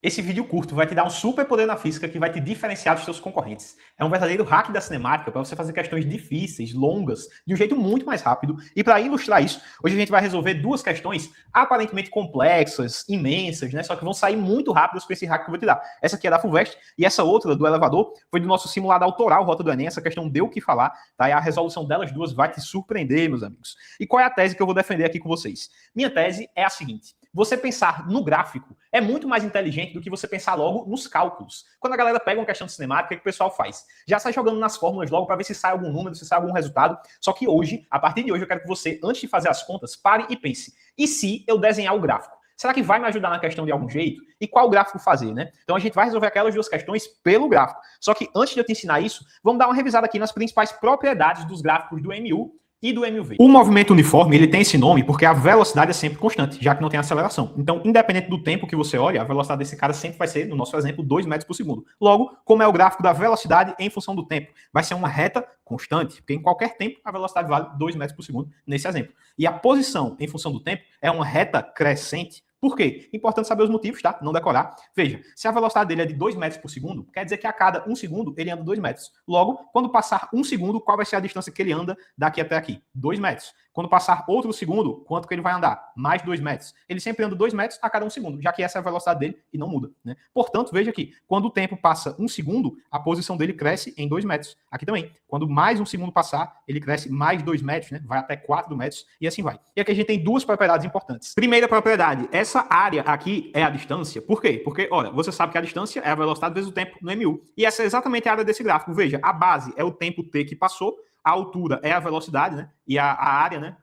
Esse vídeo curto vai te dar um super poder na física que vai te diferenciar dos seus concorrentes. É um verdadeiro hack da cinemática para você fazer questões difíceis, longas, de um jeito muito mais rápido. E para ilustrar isso, hoje a gente vai resolver duas questões aparentemente complexas, imensas, né? Só que vão sair muito rápidas com esse hack que eu vou te dar. Essa aqui é da FUVEST e essa outra, do elevador, foi do nosso simulado autoral, Rota do Enem. Essa questão deu o que falar, tá? E a resolução delas duas vai te surpreender, meus amigos. E qual é a tese que eu vou defender aqui com vocês? Minha tese é a seguinte: você pensar no gráfico é muito mais inteligente do que você pensar logo nos cálculos. Quando a galera pega uma questão de cinemática, o que o pessoal faz? Já sai jogando nas fórmulas logo para ver se sai algum número, se sai algum resultado. Só que hoje, a partir de hoje, eu quero que você, antes de fazer as contas, pare e pense. E se eu desenhar o gráfico? Será que vai me ajudar na questão de algum jeito? E qual gráfico fazer, né? Então a gente vai resolver aquelas duas questões pelo gráfico. Só que antes de eu te ensinar isso, vamos dar uma revisada aqui nas principais propriedades dos gráficos do MU e do MUV. O movimento uniforme, ele tem esse nome porque a velocidade é sempre constante, já que não tem aceleração. Então, independente do tempo que você olha, a velocidade desse cara sempre vai ser, no nosso exemplo, 2 metros por segundo. Logo, como é o gráfico da velocidade em função do tempo? Vai ser uma reta constante, porque em qualquer tempo a velocidade vale 2 metros por segundo nesse exemplo. E a posição em função do tempo é uma reta crescente. Por quê? Importante saber os motivos, tá? Não decorar. Veja, se a velocidade dele é de 2 metros por segundo, quer dizer que a cada 1 segundo ele anda 2 metros. Logo, quando passar 1 segundo, qual vai ser a distância que ele anda daqui até aqui? 2 metros. Quando passar outro segundo, quanto que ele vai andar? Mais 2 metros. Ele sempre anda 2 metros a cada 1 segundo, já que essa é a velocidade dele e não muda, né? Portanto, veja aqui, quando o tempo passa 1 segundo, a posição dele cresce em 2 metros. Aqui também, quando mais 1 segundo passar, ele cresce mais 2 metros, né? Vai até 4 metros e assim vai. E aqui a gente tem duas propriedades importantes. Primeira propriedade, essa área aqui é a distância. Por quê? Porque, olha, você sabe que a distância é a velocidade vezes o tempo no MU. E essa é exatamente a área desse gráfico. Veja, a base é o tempo t que passou, a altura é a velocidade, né? E a área, né?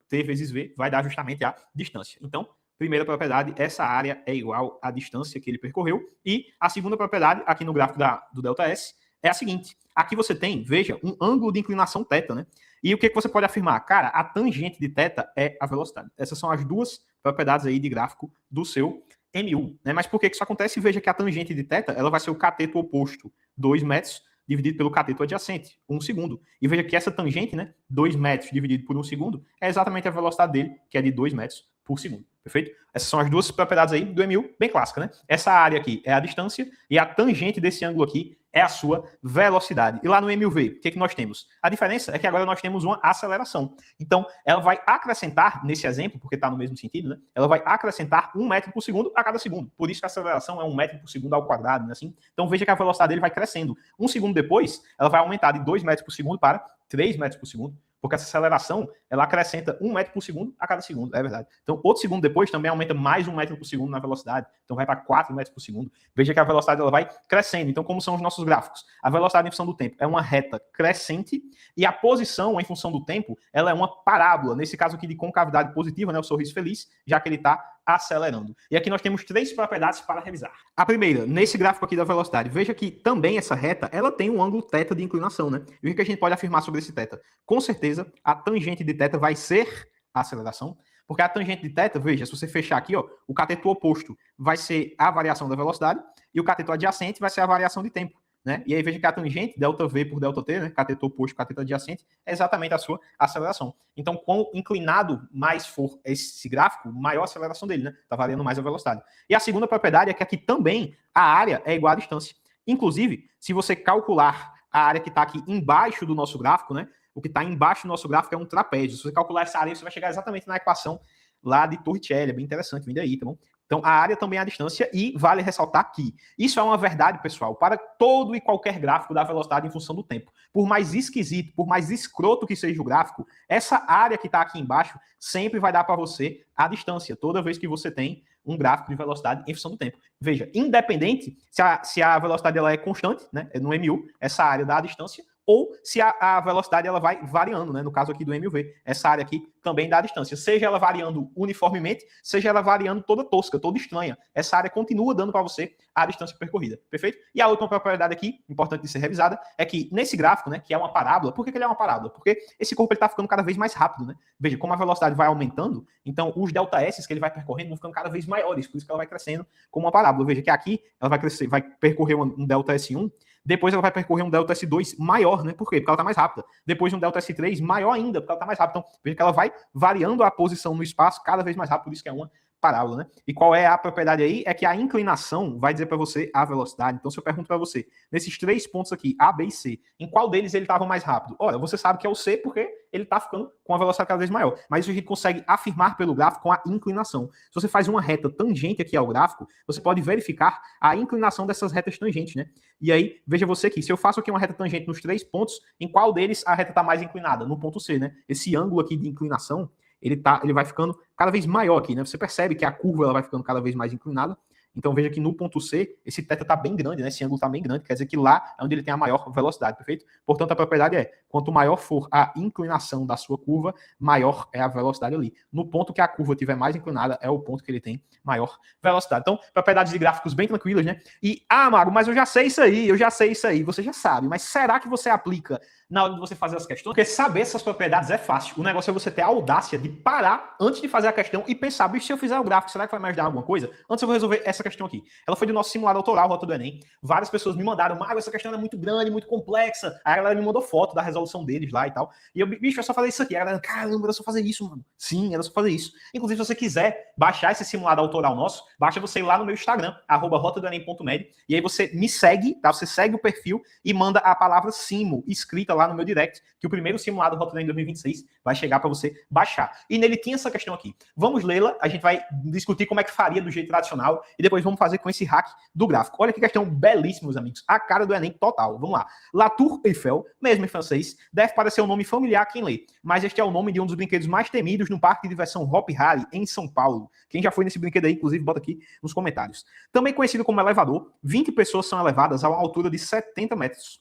T vezes V vai dar justamente a distância. Então, primeira propriedade, essa área é igual à distância que ele percorreu. E a segunda propriedade, aqui no gráfico do ΔS, é a seguinte. Aqui você tem, veja, um ângulo de inclinação θ, né? E o que você pode afirmar? Cara, a tangente de θ é a velocidade. Essas são as duas propriedades aí de gráfico do seu MU, né? Mas por que isso acontece? Veja que a tangente de θ, ela vai ser o cateto oposto, 2 metros, dividido pelo cateto adjacente, 1 segundo. E veja que essa tangente, né, 2 metros dividido por 1 segundo, é exatamente a velocidade dele, que é de 2 metros por segundo. Perfeito? Essas são as duas propriedades aí do MU, bem clássica, né? Essa área aqui é a distância e a tangente desse ângulo aqui é a sua velocidade. E lá no MUV, o que nós temos? A diferença é que agora nós temos uma aceleração. Então, ela vai acrescentar, nesse exemplo, porque está no mesmo sentido, né? Ela vai acrescentar 1 metro por segundo a cada segundo. Por isso que a aceleração é 1 metro por segundo ao quadrado, né? Assim? Então, veja que a velocidade dele vai crescendo. 1 segundo depois, ela vai aumentar de 2 metros por segundo para 3 metros por segundo. Porque essa aceleração, ela acrescenta 1 metro por segundo a cada segundo, é verdade. Então, outro segundo depois também aumenta mais 1 metro por segundo na velocidade. Então, vai para 4 metros por segundo. Veja que a velocidade ela vai crescendo. Então, como são os nossos gráficos? A velocidade em função do tempo é uma reta crescente e a posição em função do tempo, ela é uma parábola. Nesse caso aqui de concavidade positiva, né, o sorriso feliz, já que ele está acelerando. E aqui nós temos 3 propriedades para revisar. A primeira, nesse gráfico aqui da velocidade, veja que também essa reta, ela tem um ângulo θ de inclinação, né? E o que a gente pode afirmar sobre esse θ? Com certeza, a tangente de θ vai ser a aceleração, porque a tangente de θ, veja, se você fechar aqui, ó, o cateto oposto vai ser a variação da velocidade e o cateto adjacente vai ser a variação de tempo. Né? E aí veja que a tangente, ΔV por ΔT, né? Cateto oposto, cateto adjacente, é exatamente a sua aceleração. Então, quão inclinado mais for esse gráfico, maior a aceleração dele, né? Está variando mais a velocidade. E a segunda propriedade é que aqui também a área é igual à distância. Inclusive, se você calcular a área que está aqui embaixo do nosso gráfico, né? O que está embaixo do nosso gráfico é um trapézio. Se você calcular essa área, você vai chegar exatamente na equação lá de Torricelli. É bem interessante, vem daí, tá bom? Então, a área também é a distância e vale ressaltar que isso é uma verdade, pessoal, para todo e qualquer gráfico da velocidade em função do tempo. Por mais esquisito, por mais escroto que seja o gráfico, essa área que está aqui embaixo sempre vai dar para você a distância, toda vez que você tem um gráfico de velocidade em função do tempo. Veja, independente se a velocidade ela é constante, né, no MU, essa área dá a distância, ou se a velocidade ela vai variando, né? No caso aqui do MUV, essa área aqui também dá a distância. Seja ela variando uniformemente, seja ela variando toda tosca, toda estranha. Essa área continua dando para você a distância percorrida, perfeito? E a última propriedade aqui, importante de ser revisada, é que nesse gráfico, né, que é uma parábola, por que ele é uma parábola? Porque esse corpo está ficando cada vez mais rápido, né? Veja, como a velocidade vai aumentando, então os ΔS que ele vai percorrendo vão ficando cada vez maiores, por isso que ela vai crescendo como uma parábola. Veja que aqui ela vai crescer, vai percorrer um ΔS1, depois ela vai percorrer um ΔS2 maior, né? Por quê? Porque ela está mais rápida. Depois um ΔS3 maior ainda, porque ela está mais rápida. Então, veja que ela vai variando a posição no espaço cada vez mais rápido, por isso que é uma parábola, né? E qual é a propriedade aí? É que a inclinação vai dizer para você a velocidade. Então, se eu pergunto para você, nesses 3 pontos aqui, A, B e C, em qual deles ele estava mais rápido? Olha, você sabe que é o C porque ele está ficando com a velocidade cada vez maior. Mas isso a gente consegue afirmar pelo gráfico com a inclinação. Se você faz uma reta tangente aqui ao gráfico, você pode verificar a inclinação dessas retas tangentes, né? E aí, veja você aqui, se eu faço aqui uma reta tangente nos 3 pontos, em qual deles a reta está mais inclinada? No ponto C, né? Esse ângulo aqui de inclinação, ele vai ficando cada vez maior aqui, né? Você percebe que a curva ela vai ficando cada vez mais inclinada. Então veja que no ponto C, esse θ está bem grande, né? Esse ângulo está bem grande, quer dizer que lá é onde ele tem a maior velocidade, perfeito? Portanto, a propriedade é, quanto maior for a inclinação da sua curva, maior é a velocidade ali. No ponto que a curva estiver mais inclinada, é o ponto que ele tem maior velocidade. Então, propriedades de gráficos bem tranquilas, né? E, Mago, mas eu já sei isso aí, você já sabe, mas será que você aplica na hora de você fazer as questões? Porque saber essas propriedades é fácil. O negócio é você ter a audácia de parar antes de fazer a questão e pensar, bicho, se eu fizer o gráfico, será que vai me ajudar em alguma coisa? Antes eu vou resolver essa questão aqui. Ela foi do nosso simulado autoral, Rota do Enem. Várias pessoas me mandaram, Mago, essa questão é muito grande, muito complexa. Aí a galera me mandou foto da resolução deles lá e tal. E eu, bicho, é só fazer isso aqui. A galera, caramba, era só fazer isso, mano. Sim, era só fazer isso. Inclusive, se você quiser baixar esse simulado autoral nosso, baixa você ir lá no meu Instagram, @rotadoenem.med, e aí você me segue, tá? Você segue o perfil e manda a palavra SIMO escrita lá no meu direct, que o primeiro simulado Rota do Enem 2026 vai chegar para você baixar. E nele tinha essa questão aqui. Vamos lê-la, a gente vai discutir como é que faria do jeito tradicional e depois vamos fazer com esse hack do gráfico. Olha que questão belíssima, meus amigos. A cara do Enem total. Vamos lá. La Tour Eiffel, mesmo em francês, deve parecer um nome familiar a quem lê, mas este é o nome de um dos brinquedos mais temidos no parque de diversão Hop Harry, em São Paulo. Quem já foi nesse brinquedo aí, inclusive, bota aqui nos comentários. Também conhecido como elevador, 20 pessoas são elevadas a uma altura de 70 metros.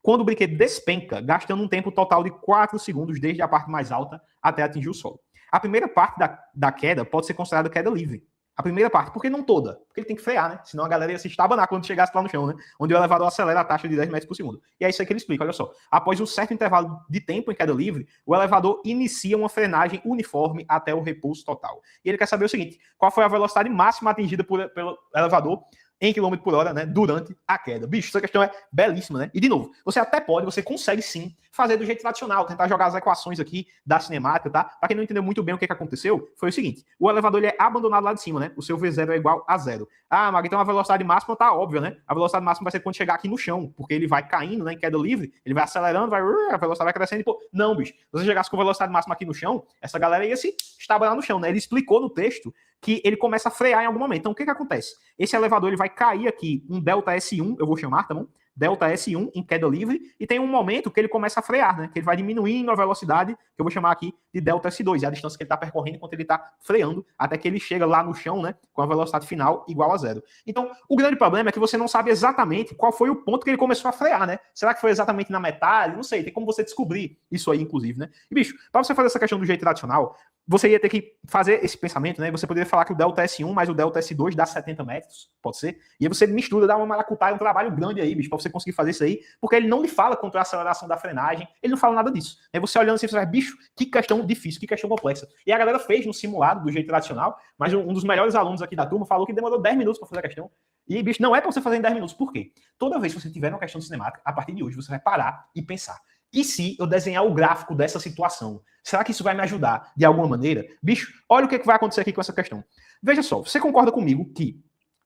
Quando o brinquedo despenca, gastando um tempo total de 4 segundos desde a parte mais alta até atingir o solo. A primeira parte da queda pode ser considerada queda livre. A primeira parte, por que não toda? Porque ele tem que frear, né? Senão a galera ia se estabanar quando chegasse lá no chão, né? Onde o elevador acelera a taxa de 10 metros por segundo. E é isso aí que ele explica, olha só. Após um certo intervalo de tempo em queda livre, o elevador inicia uma frenagem uniforme até o repouso total. E ele quer saber o seguinte, qual foi a velocidade máxima atingida pelo elevador em quilômetro por hora, né, durante a queda. Bicho, essa questão é belíssima, né? E, de novo, você consegue sim fazer do jeito tradicional, tentar jogar as equações aqui da cinemática, tá? Pra quem não entendeu muito bem o que aconteceu, foi o seguinte, o elevador ele é abandonado lá de cima, né? O seu V0 é igual a 0. Mago, então a velocidade máxima tá óbvia, né? A velocidade máxima vai ser quando chegar aqui no chão, porque ele vai caindo, né, em queda livre, ele vai acelerando, a velocidade vai crescendo e, pô, não, bicho, se você chegasse com a velocidade máxima aqui no chão, essa galera ia se estabanar no chão, né? Ele explicou no texto que ele começa a frear em algum momento. Então, o que acontece? Esse elevador ele vai cair aqui um delta S1, eu vou chamar, tá bom? Delta S1 em queda livre, e tem um momento que ele começa a frear, né? Que ele vai diminuindo a velocidade, que eu vou chamar aqui de delta S2, é a distância que ele está percorrendo enquanto ele está freando, até que ele chega lá no chão, né? Com a velocidade final igual a 0. Então, o grande problema é que você não sabe exatamente qual foi o ponto que ele começou a frear, né? Será que foi exatamente na metade? Não sei, tem como você descobrir isso aí, inclusive, né? E, bicho, para você fazer essa questão do jeito tradicional, você ia ter que fazer esse pensamento, né? Você poderia falar que o delta S1 mais o delta S2 dá 70 metros, pode ser? E aí você mistura, dá uma maracutaia, um trabalho grande aí, bicho, pra você conseguir fazer isso aí, porque ele não lhe fala quanto é a aceleração da frenagem, ele não fala nada disso. Aí você olhando assim, você vai, bicho, que questão difícil, que questão complexa. E a galera fez no simulado do jeito tradicional, mas um dos melhores alunos aqui da turma falou que demorou 10 minutos para fazer a questão. E, bicho, não é pra você fazer em 10 minutos. Por quê? Toda vez que você tiver uma questão de cinemática, a partir de hoje, você vai parar e pensar. E se eu desenhar o gráfico dessa situação? Será que isso vai me ajudar de alguma maneira? Bicho, olha o que vai acontecer aqui com essa questão. Veja só, você concorda comigo que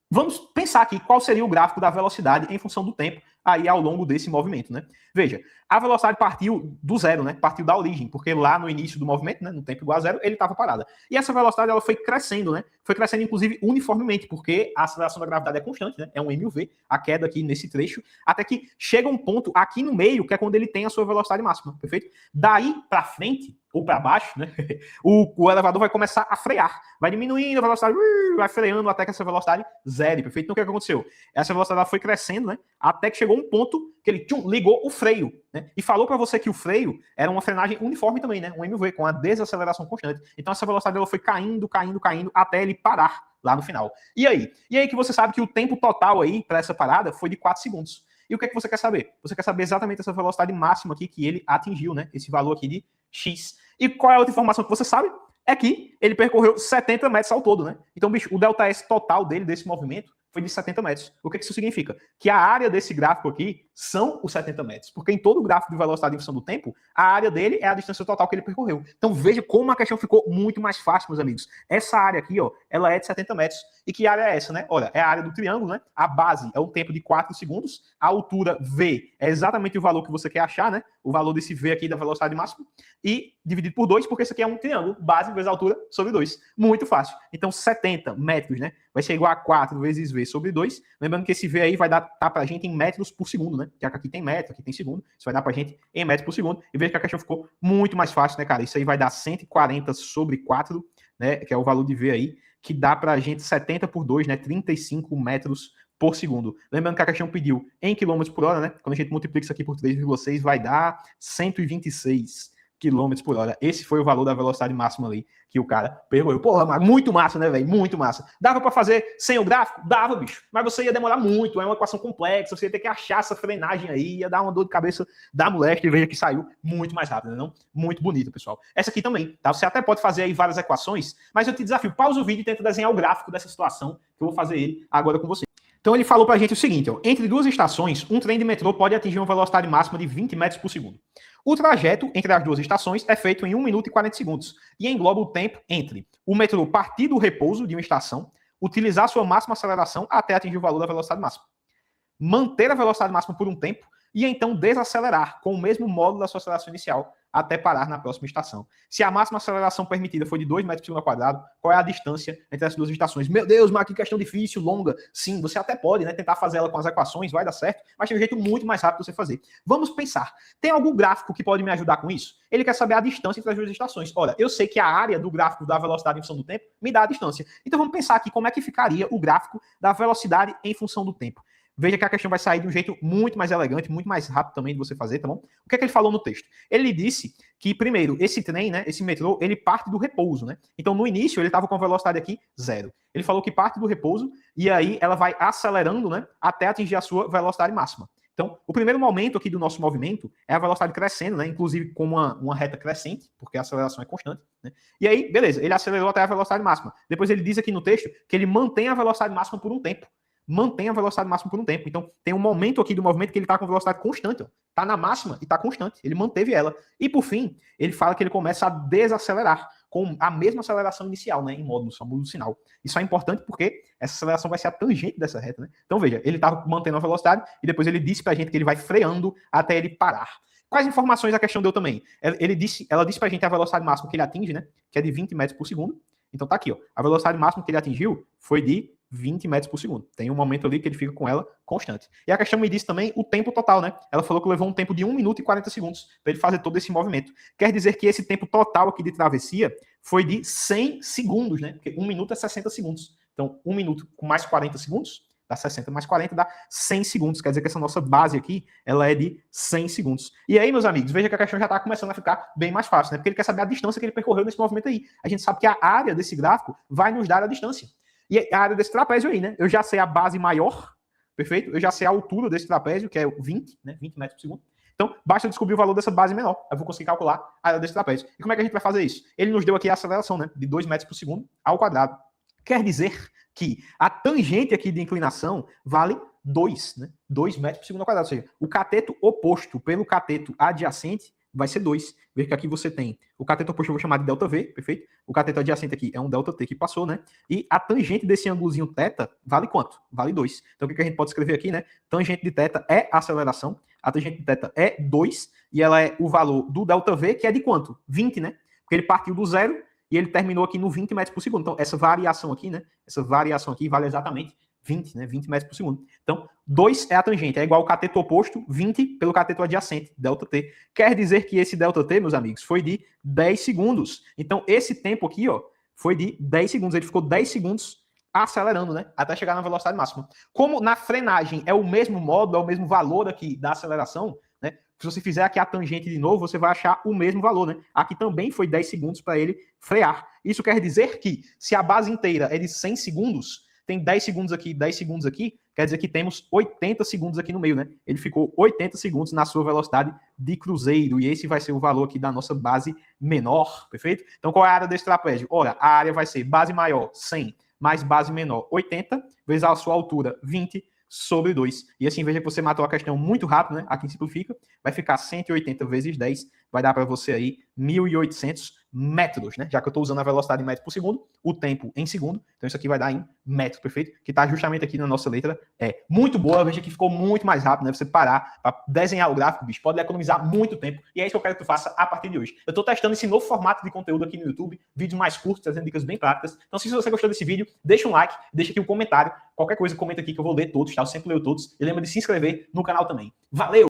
vamos pensar aqui qual seria o gráfico da velocidade em função do tempo aí ao longo desse movimento, né? Veja, a velocidade partiu do zero, né? Partiu da origem, porque lá no início do movimento, né, no tempo igual a zero, ele estava parada. E essa velocidade ela foi crescendo, né? Foi crescendo inclusive uniformemente, porque a aceleração da gravidade é constante, né? É um mv, a queda aqui nesse trecho, até que chega um ponto aqui no meio, que é quando ele tem a sua velocidade máxima, perfeito? Daí para frente ou para baixo, né? O elevador vai começar a frear, vai diminuindo a velocidade, vai freando até que essa velocidade zere, perfeito? Então o que aconteceu? Essa velocidade ela foi crescendo, né? Até que chegou um ponto que ele ligou o freio, né? E falou para você que o freio era uma frenagem uniforme também, né? Um MV com a desaceleração constante. Então essa velocidade ela foi caindo, até ele parar lá no final. E aí? E aí que você sabe que o tempo total aí para essa parada foi de 4 segundos. E o que é que você quer saber? Você quer saber exatamente essa velocidade máxima aqui que ele atingiu, né? Esse valor aqui de X. E qual é a outra informação que você sabe? É que ele percorreu 70 metros ao todo, né? Então, bicho, o delta S total dele, desse movimento, foi de 70 metros. O que isso significa? Que a área desse gráfico aqui são os 70 metros. Porque em todo gráfico de velocidade em função do tempo, a área dele é a distância total que ele percorreu. Então veja como a questão ficou muito mais fácil, meus amigos. Essa área aqui, ó, ela é de 70 metros. E que área é essa, né? Olha, é a área do triângulo, né? A base é o tempo de 4 segundos. A altura V é exatamente o valor que você quer achar, né? O valor desse V aqui da velocidade máxima. E dividido por 2, porque isso aqui é um triângulo. Base vezes altura sobre 2. Muito fácil. Então 70 metros, né? Vai ser igual a 4 vezes V sobre 2. Lembrando que esse V aí vai dar pra gente em metros por segundo, né? Já que aqui tem metro, aqui tem segundo. Isso vai dar pra gente em metros por segundo. E veja que a questão ficou muito mais fácil, né, cara? Isso aí vai dar 140 sobre 4, né? Que é o valor de V aí, que dá pra gente 70 por 2, né? 35 metros por segundo. Lembrando que a questão pediu em quilômetros por hora, né? Quando a gente multiplica isso aqui por 3,6, vai dar 126 quilômetros por hora. Esse foi o valor da velocidade máxima ali que o cara pegou. Porra, muito massa, né, velho? Muito massa. Dava pra fazer sem o gráfico? Dava, bicho. Mas você ia demorar muito, é uma equação complexa, você ia ter que achar essa frenagem aí, ia dar uma dor de cabeça da moléstia, e veja que saiu muito mais rápido, não? Muito bonito, pessoal. Essa aqui também, tá? Você até pode fazer aí várias equações, mas eu te desafio, pausa o vídeo e tenta desenhar o gráfico dessa situação, que eu vou fazer ele agora com você. Então ele falou pra gente o seguinte, ó, entre duas estações, um trem de metrô pode atingir uma velocidade máxima de 20 metros por segundo. O trajeto entre as duas estações é feito em 1 minuto e 40 segundos e engloba o tempo entre o metrô partir do repouso de uma estação, utilizar sua máxima aceleração até atingir o valor da velocidade máxima, manter a velocidade máxima por um tempo e então desacelerar com o mesmo módulo da sua aceleração inicial até parar na próxima estação. Se a máxima aceleração permitida for de 2 metros por segundo ao quadrado, qual é a distância entre as duas estações? Meu Deus, mas que questão difícil, longa. Sim, você até pode, né, tentar fazer ela com as equações, vai dar certo, mas tem um jeito muito mais rápido de você fazer. Vamos pensar. Tem algum gráfico que pode me ajudar com isso? Ele quer saber a distância entre as duas estações. Olha, eu sei que a área do gráfico da velocidade em função do tempo me dá a distância. Então vamos pensar aqui como é que ficaria o gráfico da velocidade em função do tempo. Veja que a questão vai sair de um jeito muito mais elegante, muito mais rápido também de você fazer, tá bom? O que é que ele falou no texto? Ele disse que, primeiro, esse trem, né, esse metrô, ele parte do repouso, né? Então, no início, ele estava com a velocidade aqui, 0. Ele falou que parte do repouso e aí ela vai acelerando, né, até atingir a sua velocidade máxima. Então, o primeiro momento aqui do nosso movimento é a velocidade crescendo, né? Inclusive com uma reta crescente, porque a aceleração é constante, né? E aí, beleza, ele acelerou até a velocidade máxima. Depois ele diz aqui no texto que ele mantém a velocidade máxima por um tempo. Mantém a velocidade máxima por um tempo. Então, tem um momento aqui do movimento que ele está com velocidade constante. Está na máxima e está constante. Ele manteve ela. E, por fim, ele fala que ele começa a desacelerar com a mesma aceleração inicial, né? Em módulo, só muda o sinal. Isso é importante porque essa aceleração vai ser a tangente dessa reta, né? Então, veja, ele estava mantendo a velocidade e depois ele disse para a gente que ele vai freando até ele parar. Quais informações a questão deu também? Ela disse para a gente a velocidade máxima que ele atinge, né? Que é de 20 metros por segundo. Então, tá aqui, ó. A velocidade máxima que ele atingiu foi de 20 metros por segundo. Tem um momento ali que ele fica com ela constante. E a questão me disse também o tempo total, né? Ela falou que levou um tempo de 1 minuto e 40 segundos para ele fazer todo esse movimento. Quer dizer que esse tempo total aqui de travessia foi de 100 segundos, né? Porque 1 minuto é 60 segundos. Então, 1 minuto com mais 40 segundos, dá 60 mais 40, dá 100 segundos. Quer dizer que essa nossa base aqui, ela é de 100 segunos. E aí, meus amigos, veja que a questão já está começando a ficar bem mais fácil, né? Porque ele quer saber a distância que ele percorreu nesse movimento aí. A gente sabe que a área desse gráfico vai nos dar a distância. E a área desse trapézio aí, né? Eu já sei a base maior, perfeito? Eu já sei a altura desse trapézio, que é 20, né? 20 metros por segundo. Então, basta descobrir o valor dessa base menor. Eu vou conseguir calcular a área desse trapézio. E como é que a gente vai fazer isso? Ele nos deu aqui a aceleração, né? De 2 metros por segundo ao quadrado. Quer dizer que a tangente aqui de inclinação vale 2, né? 2 metros por segundo ao quadrado. Ou seja, o cateto oposto pelo cateto adjacente vai ser 2. Veja que aqui você tem o cateto oposto, eu vou chamar de ΔV, perfeito? O cateto adjacente aqui é um ΔT que passou, né? E a tangente desse ângulozinho θ vale quanto? Vale 2. Então o que a gente pode escrever aqui, né? Tangente de θ é a aceleração, a tangente de θ é 2, e ela é o valor do ΔV, que é de quanto? 20, né? Porque ele partiu do 0 e ele terminou aqui no 20 metros por segundo. Então essa variação aqui, né? Essa variação aqui vale exatamente 20, né? 20 metros por segundo. Então, 2 é a tangente, é igual ao cateto oposto, 20 pelo cateto adjacente, ΔT. Quer dizer que esse ΔT, meus amigos, foi de 10 segundos. Então, esse tempo aqui, ó, foi de 10 segundos. Ele ficou 10 segundos acelerando, né? Até chegar na velocidade máxima. Como na frenagem é o mesmo módulo, é o mesmo valor aqui da aceleração, né? Se você fizer aqui a tangente de novo, você vai achar o mesmo valor, né? Aqui também foi 10 segundos para ele frear. Isso quer dizer que, se a base inteira é de 100 segundos, tem 10 segundos aqui, 10 segundos aqui, quer dizer que temos 80 segundos aqui no meio, né? Ele ficou 80 segundos na sua velocidade de cruzeiro, e esse vai ser o valor aqui da nossa base menor, perfeito? Então, qual é a área desse trapézio? Olha, a área vai ser base maior, 100, mais base menor, 80, vezes a sua altura, 20, sobre 2. E assim, veja que você matou a questão muito rápido, né? Aqui simplifica. Vai ficar 180 vezes 10. Vai dar para você aí 1.800 metros, né? Já que eu estou usando a velocidade em metros por segundo, o tempo em segundo. Então isso aqui vai dar em metros, perfeito? Que está justamente aqui na nossa letra. É muito boa. Veja que ficou muito mais rápido, né? Você parar para desenhar o gráfico, bicho, pode economizar muito tempo. E é isso que eu quero que tu faça a partir de hoje. Eu estou testando esse novo formato de conteúdo aqui no YouTube. Vídeos mais curtos, trazendo dicas bem práticas. Então se você gostou desse vídeo, deixa um like, deixa aqui um comentário. Qualquer coisa, comenta aqui que eu vou ler todos, tá? Eu sempre leio todos. E lembra de se inscrever no canal também. Valeu!